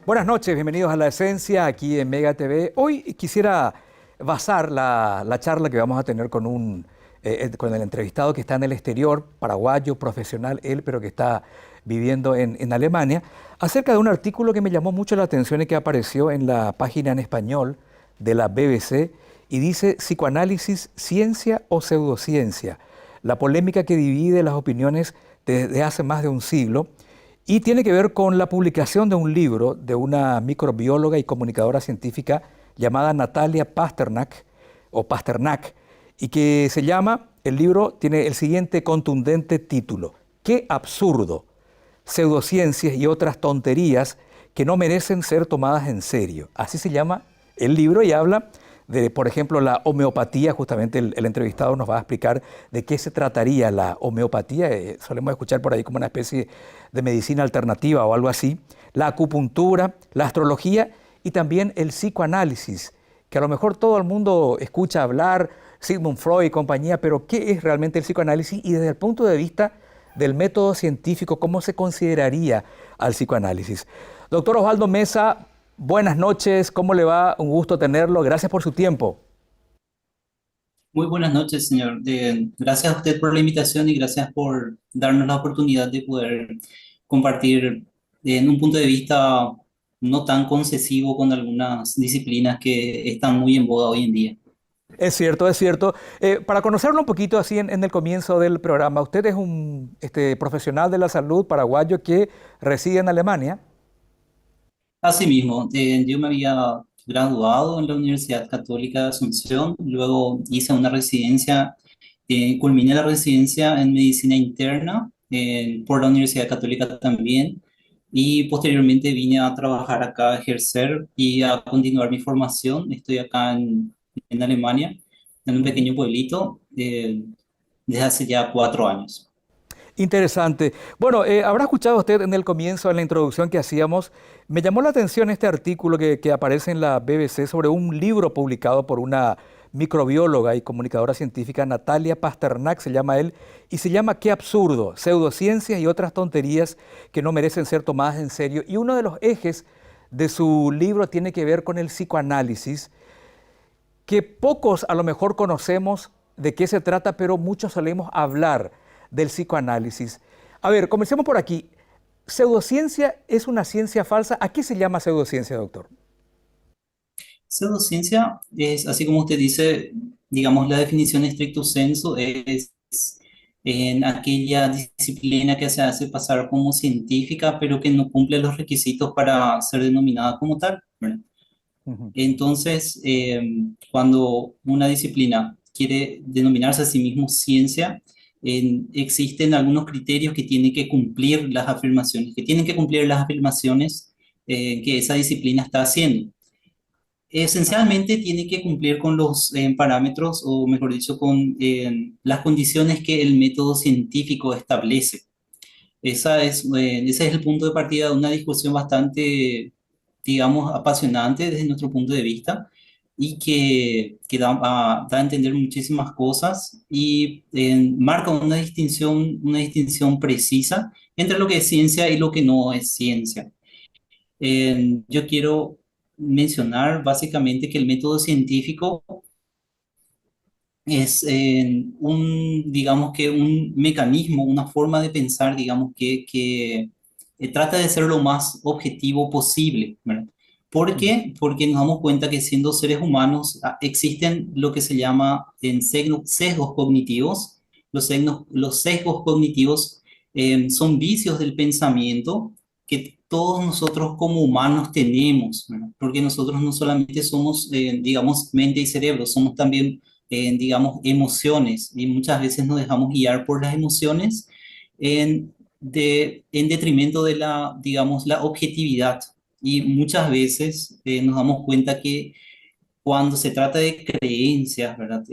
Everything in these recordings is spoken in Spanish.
Buenas noches, bienvenidos a La Esencia aquí en Mega TV. Hoy quisiera basar la charla que vamos a tener con el entrevistado que está en el exterior, paraguayo, profesional él, pero que está viviendo en Alemania, acerca de un artículo que me llamó mucho la atención y que apareció en la página en español de la BBC y dice «Psicoanálisis, ciencia o pseudociencia? La polémica que divide las opiniones desde hace más de un siglo». Y tiene que ver con la publicación de un libro de una microbióloga y comunicadora científica llamada Natalia Pasternak, y que se llama, el libro tiene el siguiente contundente título: «Qué absurdo, pseudociencias y otras tonterías que no merecen ser tomadas en serio». Así se llama el libro y habla de, por ejemplo, la homeopatía. Justamente el entrevistado nos va a explicar de qué se trataría la homeopatía. Solemos escuchar por ahí como una especie de medicina alternativa o algo así. La acupuntura, la astrología y también el psicoanálisis, que a lo mejor todo el mundo escucha hablar, Sigmund Freud y compañía, pero ¿qué es realmente el psicoanálisis? Y desde el punto de vista del método científico, ¿cómo se consideraría al psicoanálisis? Doctor Osvaldo Mesa, buenas noches, ¿cómo le va? Un gusto tenerlo, gracias por su tiempo. Muy buenas noches, señor. Gracias a usted por la invitación y gracias por darnos la oportunidad de poder compartir en un punto de vista no tan concesivo con algunas disciplinas que están muy en boga hoy en día. Es cierto, es cierto. Para conocerlo un poquito así en el comienzo del programa, usted es un profesional de la salud paraguayo que reside en Alemania. Asimismo, yo me había graduado en la Universidad Católica de Asunción, luego hice una residencia, culminé la residencia en medicina interna por la Universidad Católica también, y posteriormente vine a trabajar acá, a ejercer y a continuar mi formación. Estoy acá en Alemania, en un Ujú. pequeño pueblito, desde hace ya 4 años. Interesante. Bueno, habrá escuchado usted en el comienzo, en la introducción que hacíamos, me llamó la atención este artículo que aparece en la BBC sobre un libro publicado por una microbióloga y comunicadora científica, Natalia Pasternak, se llama él, y se llama «Qué absurdo, pseudociencias y otras tonterías que no merecen ser tomadas en serio». Y uno de los ejes de su libro tiene que ver con el psicoanálisis, que pocos a lo mejor conocemos de qué se trata, pero muchos solemos hablar del psicoanálisis. A ver, comencemos por aquí. ¿Pseudociencia es una ciencia falsa? ¿A qué se llama pseudociencia, doctor? Pseudociencia es, así como usted dice, digamos, la definición estricto sensu es en aquella disciplina que se hace pasar como científica, pero que no cumple los requisitos para ser denominada como tal, ¿verdad? Ujú. Entonces, cuando una disciplina quiere denominarse a sí mismo ciencia, existen algunos criterios que tienen que cumplir las afirmaciones, que esa disciplina está haciendo. Esencialmente tiene que cumplir con los parámetros, o mejor dicho, con las condiciones que el método científico establece. Ese es el punto de partida de una discusión bastante, digamos, apasionante desde nuestro punto de vista y que da a entender muchísimas cosas y marca una distinción precisa entre lo que es ciencia y lo que no es ciencia. Yo quiero mencionar básicamente que el método científico es digamos que un mecanismo, una forma de pensar, digamos, que trata de ser lo más objetivo posible, ¿verdad? ¿Por Ujú. qué? Porque nos damos cuenta que siendo seres humanos existen lo que se llama sesgos cognitivos. Los sesgos cognitivos son vicios del pensamiento que todos nosotros como humanos tenemos, ¿verdad? Porque nosotros no solamente somos, digamos, mente y cerebro, somos también digamos, emociones y muchas veces nos dejamos guiar por las emociones en detrimento de la, digamos, la objetividad. Y muchas veces nos damos cuenta que cuando se trata de creencias, ¿verdad?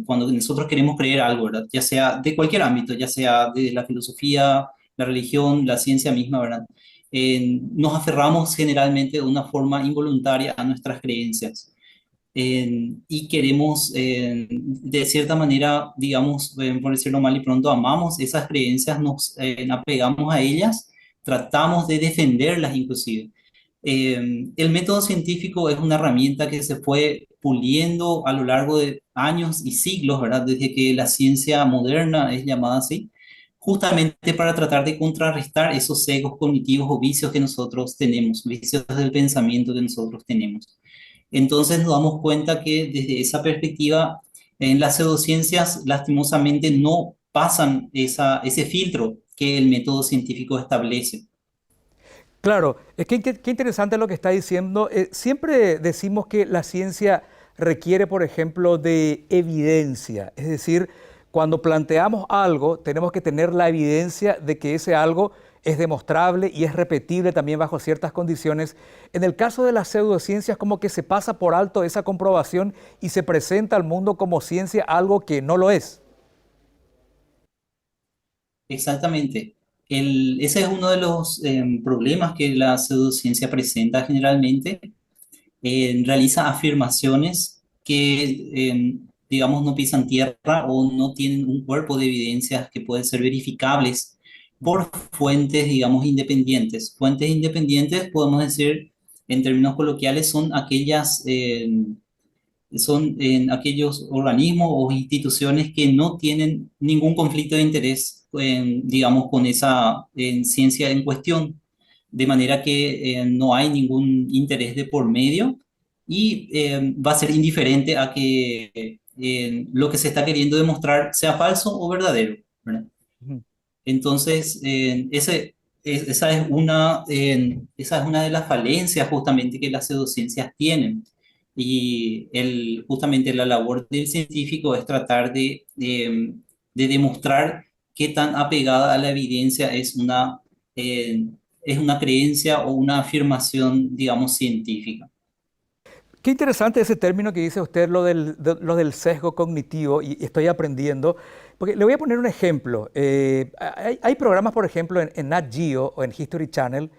Cuando nosotros queremos creer algo, ¿verdad? Ya sea de cualquier ámbito, ya sea de la filosofía, la religión, la ciencia misma, ¿verdad? Nos aferramos generalmente de una forma involuntaria a nuestras creencias y queremos, de cierta manera, digamos, por decirlo mal y pronto, amamos esas creencias, nos apegamos a ellas, tratamos de defenderlas inclusive. El método científico es una herramienta que se fue puliendo a lo largo de años y siglos, ¿verdad? Desde que la ciencia moderna es llamada así, justamente para tratar de contrarrestar esos sesgos cognitivos o vicios que nosotros tenemos, vicios del pensamiento que nosotros tenemos. Entonces nos damos cuenta que desde esa perspectiva, en las pseudociencias lastimosamente no pasan ese filtro que el método científico establece. Claro, es que qué interesante lo que está diciendo. Siempre decimos que la ciencia requiere, por ejemplo, de evidencia. Es decir, cuando planteamos algo, tenemos que tener la evidencia de que ese algo es demostrable y es repetible también bajo ciertas condiciones. En el caso de las pseudociencias, como que se pasa por alto esa comprobación y se presenta al mundo como ciencia algo que no lo es. Exactamente. Ese es uno de los problemas que la pseudociencia presenta generalmente. Realiza afirmaciones que, digamos, no pisan tierra o no tienen un cuerpo de evidencias que pueden ser verificables por fuentes, digamos, independientes. Fuentes independientes, podemos decir, en términos coloquiales, son en aquellos organismos o instituciones que no tienen ningún conflicto de interés, digamos, con esa ciencia en cuestión, de manera que no hay ningún interés de por medio y va a ser indiferente a que lo que se está queriendo demostrar sea falso o verdadero, ¿verdad? Ujú. Entonces, esa es una de las falencias justamente que las pseudociencias tienen. Y justamente la labor del científico es tratar de demostrar qué tan apegada a la evidencia es una creencia o una afirmación, digamos, científica. Qué interesante ese término que dice usted, lo del sesgo cognitivo, y estoy aprendiendo, porque le voy a poner un ejemplo. Hay programas, por ejemplo, en Nat Geo o en History Channel,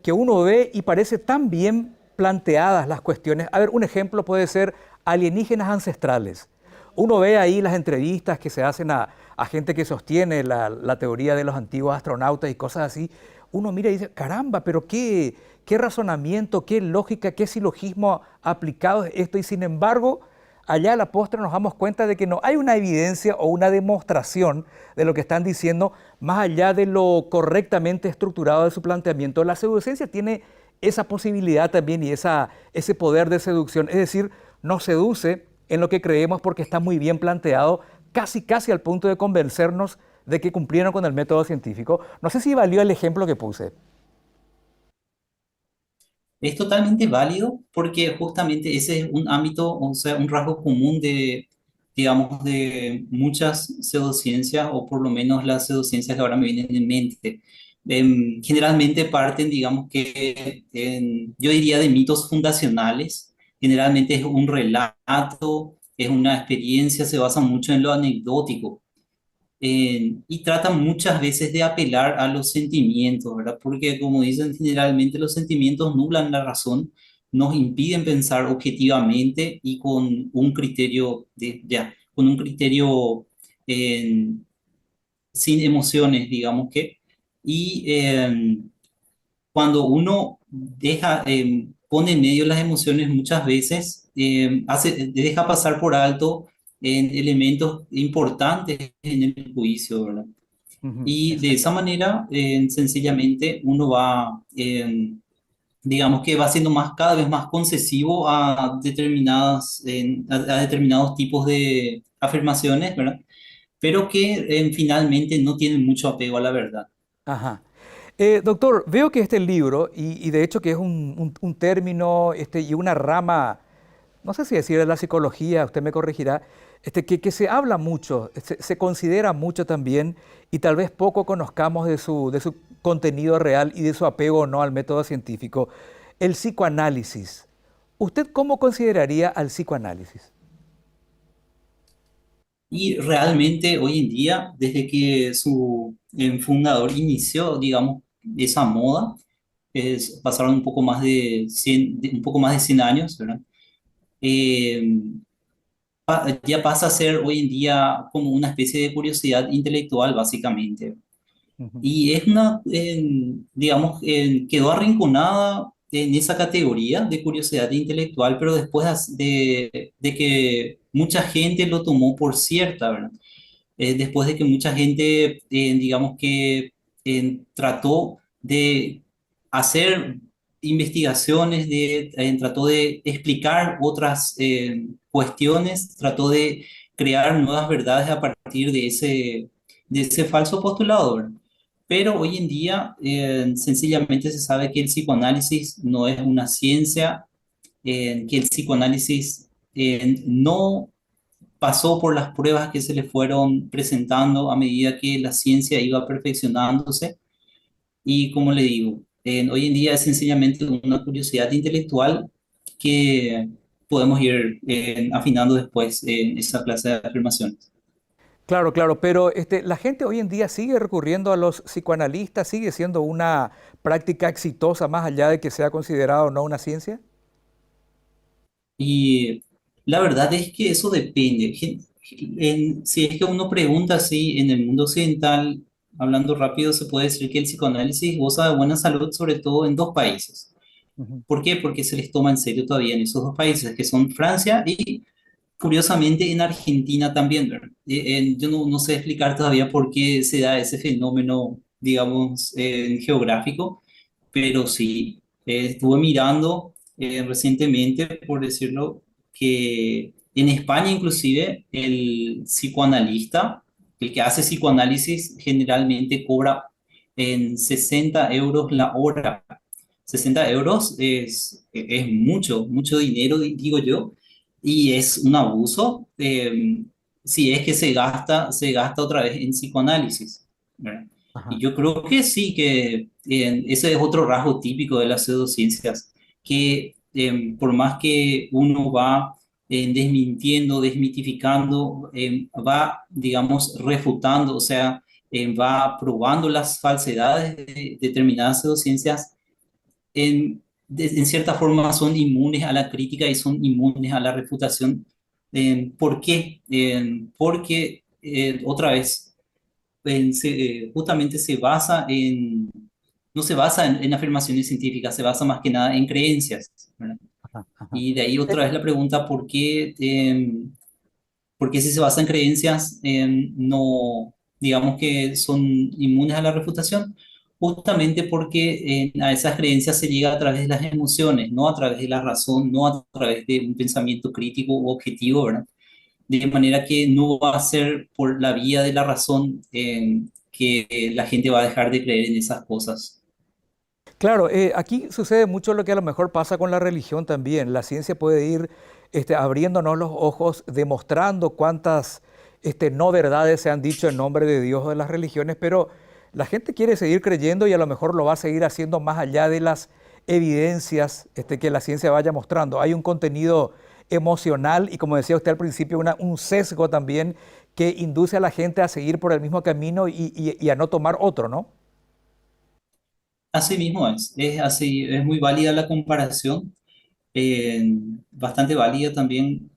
que uno ve y parece tan bien planteadas las cuestiones. A ver, un ejemplo puede ser alienígenas ancestrales. Uno ve ahí las entrevistas que se hacen a gente que sostiene la teoría de los antiguos astronautas y cosas así. Uno mira y dice, caramba, pero qué razonamiento, qué lógica, qué silogismo aplicado es esto. Y sin embargo, allá a la postre nos damos cuenta de que no hay una evidencia o una demostración de lo que están diciendo, más allá de lo correctamente estructurado de su planteamiento. La pseudociencia tiene esa posibilidad también y ese poder de seducción. Es decir, nos seduce en lo que creemos porque está muy bien planteado, casi al punto de convencernos de que cumplieron con el método científico. No sé si valió el ejemplo que puse. Es totalmente válido porque justamente ese es un ámbito, o sea, un rasgo común digamos, de muchas pseudociencias, o por lo menos las pseudociencias que ahora me vienen en mente. Generalmente parten, digamos que, yo diría, de mitos fundacionales. Generalmente es un relato, es una experiencia, se basa mucho en lo anecdótico y tratan muchas veces de apelar a los sentimientos, ¿verdad? Porque como dicen, generalmente los sentimientos nublan la razón, nos impiden pensar objetivamente y con un criterio con un criterio eh, sin emociones, digamos que, y cuando uno pone en medio las emociones muchas veces, deja pasar por alto elementos importantes en el juicio, ¿verdad? Ujú, Y de esa exacto. manera, sencillamente, uno va, digamos que va siendo cada vez más concesivo a a determinados tipos de afirmaciones, ¿verdad? Pero que finalmente no tienen mucho apego a la verdad. Ajá. Doctor, veo que este libro, y de hecho que es un término y una rama, no sé si decir de la psicología, usted me corregirá, que se habla mucho, se considera mucho también, y tal vez poco conozcamos de su contenido real y de su apego o no al método científico. El psicoanálisis. ¿Usted cómo consideraría al psicoanálisis? Y realmente hoy en día, desde que su fundador inició, digamos, esa moda, pasaron un poco más de 100, un poco más de 100 años, ¿verdad? Eh, ya pasa a ser hoy en día como una especie de curiosidad intelectual, básicamente. Ujú. Y es digamos, quedó arrinconada en esa categoría de curiosidad intelectual, pero después de que mucha gente lo tomó por cierta, ¿verdad? Después de que mucha gente, digamos que trató de hacer investigaciones, trató de explicar otras cuestiones, trató de crear nuevas verdades a partir de ese falso postulado, ¿verdad? Pero hoy en día sencillamente se sabe que el psicoanálisis no es una ciencia, que el psicoanálisis no pasó por las pruebas que se le fueron presentando a medida que la ciencia iba perfeccionándose. Y como le digo, hoy en día es sencillamente una curiosidad intelectual que podemos ir afinando después en esa clase de afirmaciones. Claro, claro, pero la gente hoy en día sigue recurriendo a los psicoanalistas, sigue siendo una práctica exitosa más allá de que sea considerado o no una ciencia. Y la verdad es que eso depende. Si es que uno pregunta así, en el mundo occidental, hablando rápido, se puede decir que el psicoanálisis goza de buena salud, sobre todo en dos países. Ujú. ¿Por qué? Porque se les toma en serio todavía en esos dos países, que son Francia y, curiosamente, en Argentina también, ¿verdad? Yo no sé explicar todavía por qué se da ese fenómeno, digamos, geográfico, pero sí, estuve mirando recientemente, por decirlo, que en España inclusive el psicoanalista, el que hace psicoanálisis, generalmente cobra en 60 euros la hora. 60 € es mucho, mucho dinero, digo yo, y es un abuso si es que se gasta otra vez en psicoanálisis, ¿verdad? Y Ajá. yo creo que sí, que ese es otro rasgo típico de las pseudociencias, que por más que uno va desmintiendo, desmitificando, va, digamos, refutando, o sea, va probando las falsedades de determinadas pseudociencias, en cierta forma son inmunes a la crítica y son inmunes a la refutación. ¿Por qué? Porque, otra vez, justamente se basa no se basa en afirmaciones científicas, se basa más que nada en creencias, ¿verdad? Ajá, ajá. Y de ahí otra vez la pregunta, ¿por qué si se basa en creencias, no, digamos que son inmunes a la refutación? Justamente porque a esas creencias se llega a través de las emociones, no a través de la razón, no a través de un pensamiento crítico u objetivo, ¿verdad? De manera que no va a ser por la vía de la razón que la gente va a dejar de creer en esas cosas. Claro, aquí sucede mucho lo que a lo mejor pasa con la religión también. La ciencia puede ir abriéndonos los ojos, demostrando cuántas no verdades se han dicho en nombre de Dios o de las religiones, pero la gente quiere seguir creyendo y a lo mejor lo va a seguir haciendo más allá de las evidencias que la ciencia vaya mostrando. Hay un contenido emocional y, como decía usted al principio, un sesgo también que induce a la gente a seguir por el mismo camino y a no tomar otro, ¿no? Así mismo es así, es muy válida la comparación, eh, bastante válida también.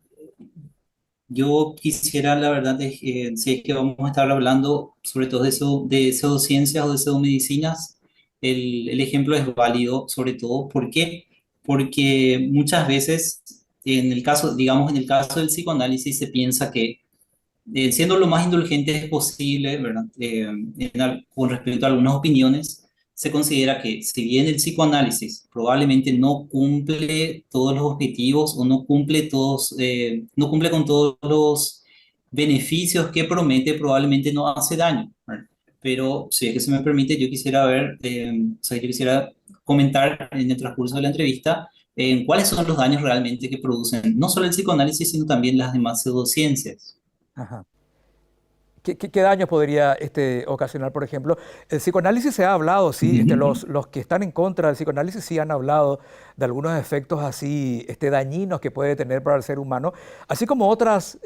Yo quisiera, la verdad, si es que vamos a estar hablando sobre todo de pseudociencias o de pseudomedicinas, el ejemplo es válido, sobre todo, ¿por qué? Porque muchas veces, en el caso, digamos, en el caso del psicoanálisis, se piensa que siendo lo más indulgente posible, ¿verdad? Con respecto a algunas opiniones, se considera que si bien el psicoanálisis probablemente no cumple todos los objetivos o no cumple con todos los beneficios que promete, probablemente no hace daño, ¿verdad? Pero si es que se me permite, yo quisiera ver, o sea, yo quisiera comentar en el transcurso de la entrevista cuáles son los daños realmente que producen no solo el psicoanálisis, sino también las demás pseudociencias. Ajá. ¿Qué daños podría ocasionar, por ejemplo? El psicoanálisis se ha hablado, sí, los que están en contra del psicoanálisis sí han hablado de algunos efectos así dañinos que puede tener para el ser humano, así como otras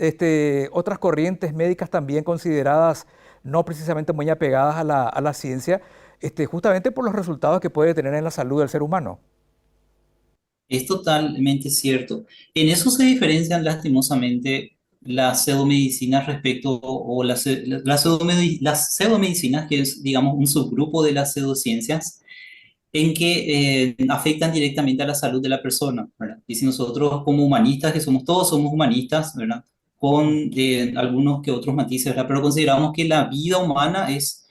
corrientes médicas también consideradas no precisamente muy apegadas a la ciencia, justamente por los resultados que puede tener en la salud del ser humano. Es totalmente cierto. En eso se diferencian lastimosamente las pseudomedicinas respecto, o las pseudomedicinas, que es, digamos, un subgrupo de las pseudociencias, en que afectan directamente a la salud de la persona, ¿verdad? Y si nosotros como humanistas, que somos todos somos humanistas, ¿verdad? Con algunos que otros matices, ¿verdad? Pero consideramos que la vida humana es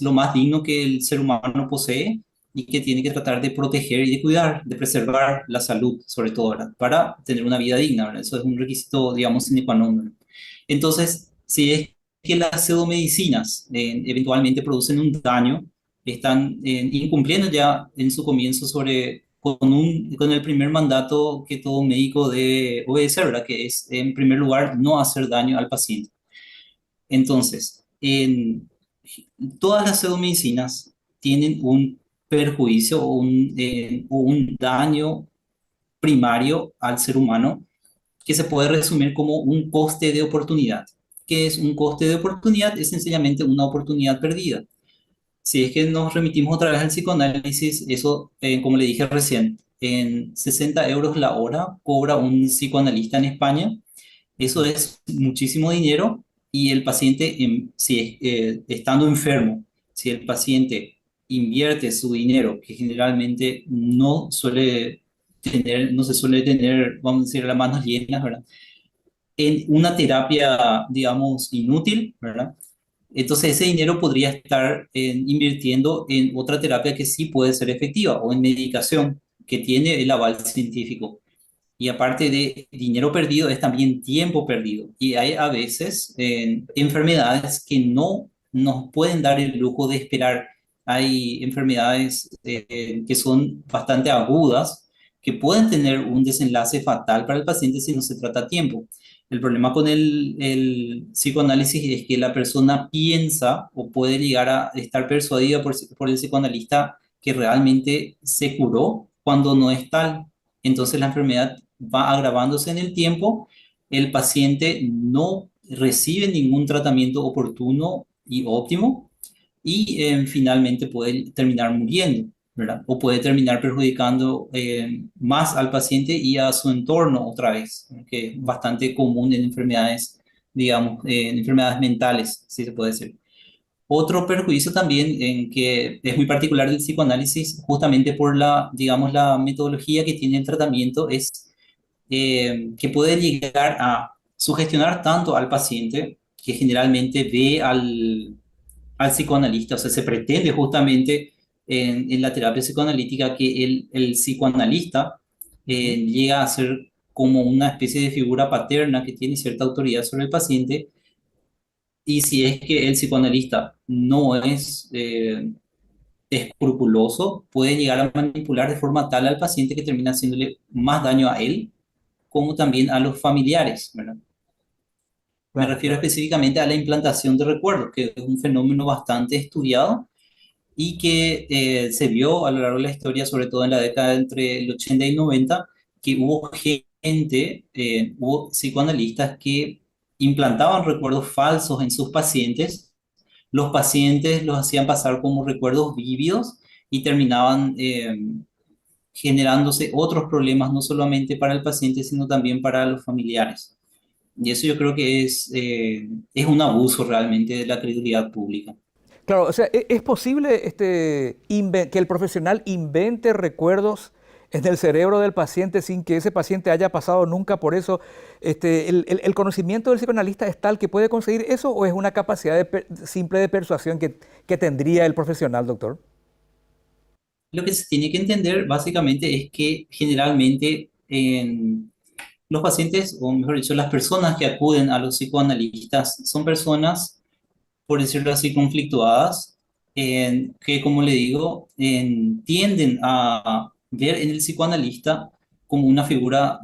lo más digno que el ser humano posee y que tiene que tratar de proteger y de cuidar, de preservar la salud, sobre todo, ¿verdad? Para tener una vida digna, ¿verdad? Eso es un requisito, digamos, sine qua non, ¿verdad? Entonces, si es que las pseudomedicinas eventualmente producen un daño, están incumpliendo ya en su comienzo con el primer mandato que todo médico debe obedecer, ¿verdad? Que es, en primer lugar, no hacer daño al paciente. Entonces, todas las pseudomedicinas tienen un perjuicio o un daño primario al ser humano que se puede resumir como un coste de oportunidad. ¿Qué es un coste de oportunidad? Es sencillamente una oportunidad perdida. Si es que nos remitimos otra vez al psicoanálisis, eso, como le dije recién, en 60 euros la hora cobra un psicoanalista en España. Eso Ujú. es muchísimo dinero y el paciente, si es, estando enfermo, si el paciente invierte su dinero, que generalmente no se suele tener, vamos a decir, las manos llenas, ¿verdad? En una terapia, digamos, inútil, ¿verdad? Entonces ese dinero podría estar invirtiendo en otra terapia que sí puede ser efectiva o en medicación que tiene el aval científico. Y aparte de dinero perdido, es también tiempo perdido. Y hay a veces enfermedades que no nos pueden dar el lujo de esperar. Hay enfermedades que son bastante agudas, que pueden tener un desenlace fatal para el paciente si no se trata a tiempo. El problema con el psicoanálisis es que la persona piensa o puede llegar a estar persuadida por el psicoanalista que realmente se curó cuando no es tal. Entonces la enfermedad va agravándose en el tiempo, el paciente no recibe ningún tratamiento oportuno y óptimo y finalmente puede terminar muriendo, ¿verdad? O puede terminar perjudicando más al paciente y a su entorno otra vez, que es bastante común en enfermedades, digamos, en enfermedades mentales, si se puede decir. Otro perjuicio también en que es muy particular del psicoanálisis, justamente por la, digamos, la metodología que tiene el tratamiento, es que puede llegar a sugestionar tanto al paciente que generalmente ve al psicoanalista, o sea, se pretende justamente en la terapia psicoanalítica que el psicoanalista Ujú. llega a ser como una especie de figura paterna que tiene cierta autoridad sobre el paciente y si es que el psicoanalista no es escrupuloso, puede llegar a manipular de forma tal al paciente que termina haciéndole más daño a él como también a los familiares, ¿verdad? Me Claro, refiero claro. específicamente a la implantación de recuerdos, que es un fenómeno bastante estudiado y que se vio a lo largo de la historia, sobre todo en la década entre el 80 y 90, que hubo gente, hubo psicoanalistas que implantaban recuerdos falsos en sus pacientes. Los pacientes los hacían pasar como recuerdos vívidos y terminaban generándose otros problemas, no solamente para el paciente, sino también para los familiares. Y eso yo creo que es un abuso realmente de la credibilidad pública. Claro, o sea, ¿es posible que el profesional invente recuerdos en el cerebro del paciente sin que ese paciente haya pasado nunca por eso? ¿El conocimiento del psicoanalista es tal que puede conseguir eso o es una capacidad simple de persuasión que tendría el profesional, doctor? Lo que se tiene que entender básicamente es que generalmente los pacientes, o mejor dicho, las personas que acuden a los psicoanalistas son personas, por decirlo así, conflictuadas, que, como le digo, tienden a ver en el psicoanalista como una figura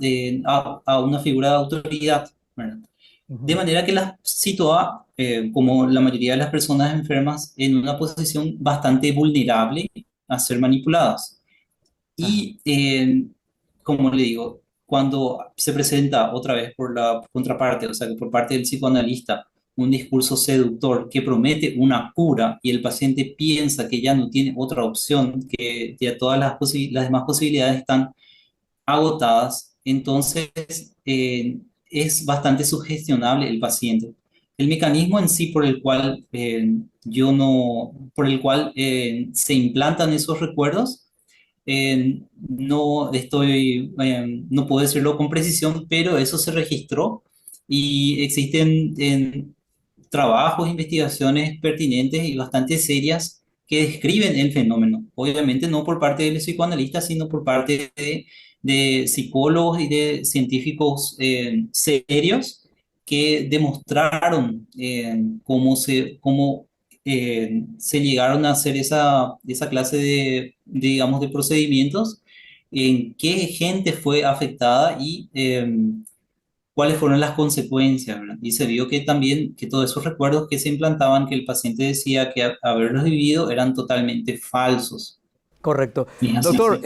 a una figura de autoridad, ¿verdad? De Ujú. manera que las sitúa, como la mayoría de las personas enfermas, en una posición bastante vulnerable a ser manipuladas. Ajá. Y, como le digo, cuando se presenta otra vez por la contraparte, o sea, que por parte del psicoanalista, un discurso seductor que promete una cura y el paciente piensa que ya no tiene otra opción, que ya todas las demás posibilidades están agotadas, entonces es bastante sugestionable el paciente. el mecanismo en sí por el cual yo no, por el cual se implantan esos recuerdos, no puedo decirlo con precisión, pero eso se registró y existen trabajos, investigaciones pertinentes y bastante serias que describen el fenómeno. Obviamente no por parte del psicoanalista, sino por parte de psicólogos y de científicos serios que demostraron cómo se llegaron a hacer esa clase digamos, de procedimientos, en qué gente fue afectada y cuáles fueron las consecuencias, ¿verdad? Y se vio que también, que todos esos recuerdos que se implantaban, que el paciente decía que haberlos vivido eran totalmente falsos. Correcto. Y es así. Doctor,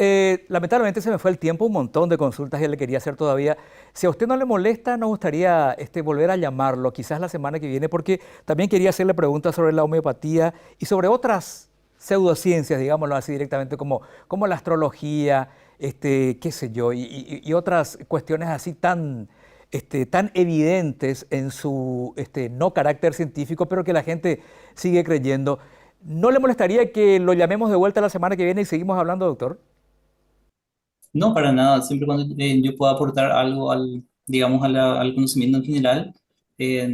lamentablemente se me fue el tiempo, un montón de consultas que le quería hacer todavía. Si a usted no le molesta, nos gustaría volver a llamarlo, quizás la semana que viene, porque también quería hacerle preguntas sobre la homeopatía y sobre otras pseudociencias, digámoslo así directamente, como la astrología, qué sé yo, y otras cuestiones así tan evidentes en su no carácter científico, pero que la gente sigue creyendo. ¿No le molestaría que lo llamemos de vuelta la semana que viene y seguimos hablando, doctor? No, para nada. Siempre cuando yo pueda aportar algo digamos, al conocimiento en general,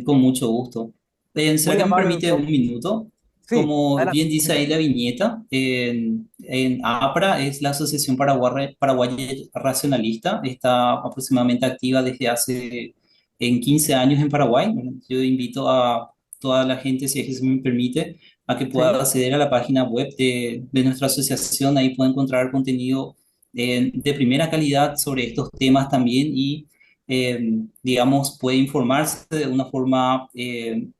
con mucho gusto. ¿Será Muy que me amable, permite doctor. un minuto? Sí, Como adelante. bien dice ahí la viñeta, en APRA es la Asociación Paraguaya Racionalista, está aproximadamente activa desde hace 15 años en Paraguay. Bueno, yo invito a toda la gente, si es que se me permite, a que pueda Sí, acceder a la página web de nuestra asociación. Ahí puede encontrar contenido de primera calidad sobre estos temas también y, digamos, puede informarse de una forma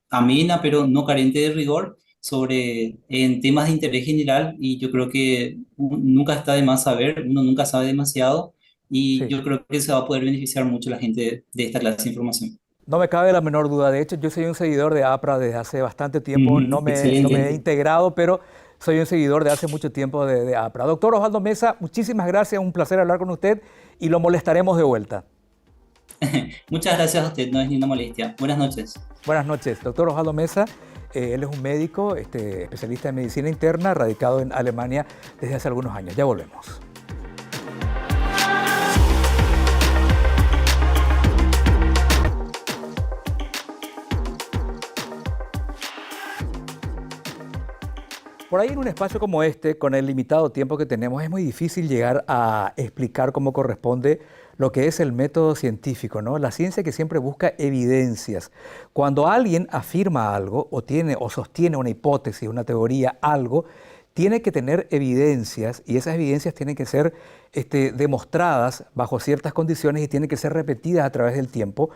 amena, pero no carente de rigor sobre en temas de interés general y yo creo que nunca está de más saber, uno nunca sabe demasiado y sí. yo creo que se va a poder beneficiar mucho la gente de esta clase de información. No me cabe la menor duda. De hecho, yo soy un seguidor de APRA desde hace bastante tiempo. Ujú, No me he excelente. integrado, pero soy un seguidor de hace mucho tiempo de APRA. Doctor Osvaldo Mesa, muchísimas gracias. Un placer hablar con usted y lo molestaremos de vuelta. Muchas gracias a usted, no es ni una molestia. Buenas noches. Buenas noches. Doctor Osvaldo Mesa, él es un médico, especialista en medicina interna, radicado en Alemania desde hace algunos años. Ya volvemos. Por ahí en un espacio como este, con el limitado tiempo que tenemos, es muy difícil llegar a explicar cómo corresponde lo que es el método científico, ¿no? La ciencia que siempre busca evidencias. Cuando alguien afirma algo o tiene o sostiene una hipótesis, una teoría, algo, tiene que tener evidencias y esas evidencias tienen que ser demostradas bajo ciertas condiciones y tienen que ser repetidas a través del tiempo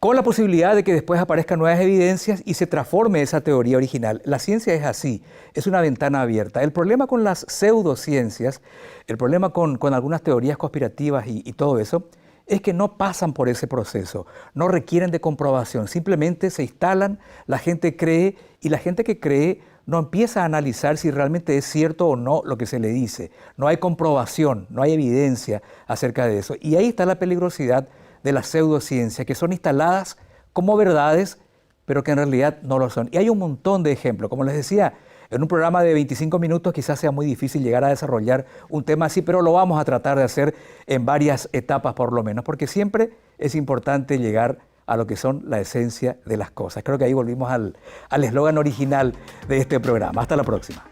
con la posibilidad de que después aparezcan nuevas evidencias y se transforme esa teoría original. La ciencia es así, es una ventana abierta. El problema con las pseudociencias, el problema con algunas teorías conspirativas y todo eso, es que no pasan por ese proceso, no requieren de comprobación, simplemente se instalan, la gente cree y la gente que cree no empieza a analizar si realmente es cierto o no lo que se le dice. No hay comprobación, no hay evidencia acerca de eso. Y ahí está la peligrosidad de la pseudociencia, que son instaladas como verdades, pero que en realidad no lo son. Y hay un montón de ejemplos. Como les decía, en un programa de 25 minutos quizás sea muy difícil llegar a desarrollar un tema así, pero lo vamos a tratar de hacer en varias etapas por lo menos, porque siempre es importante llegar a lo que son la esencia de las cosas. Creo que ahí volvimos al eslogan original de este programa. Hasta la próxima.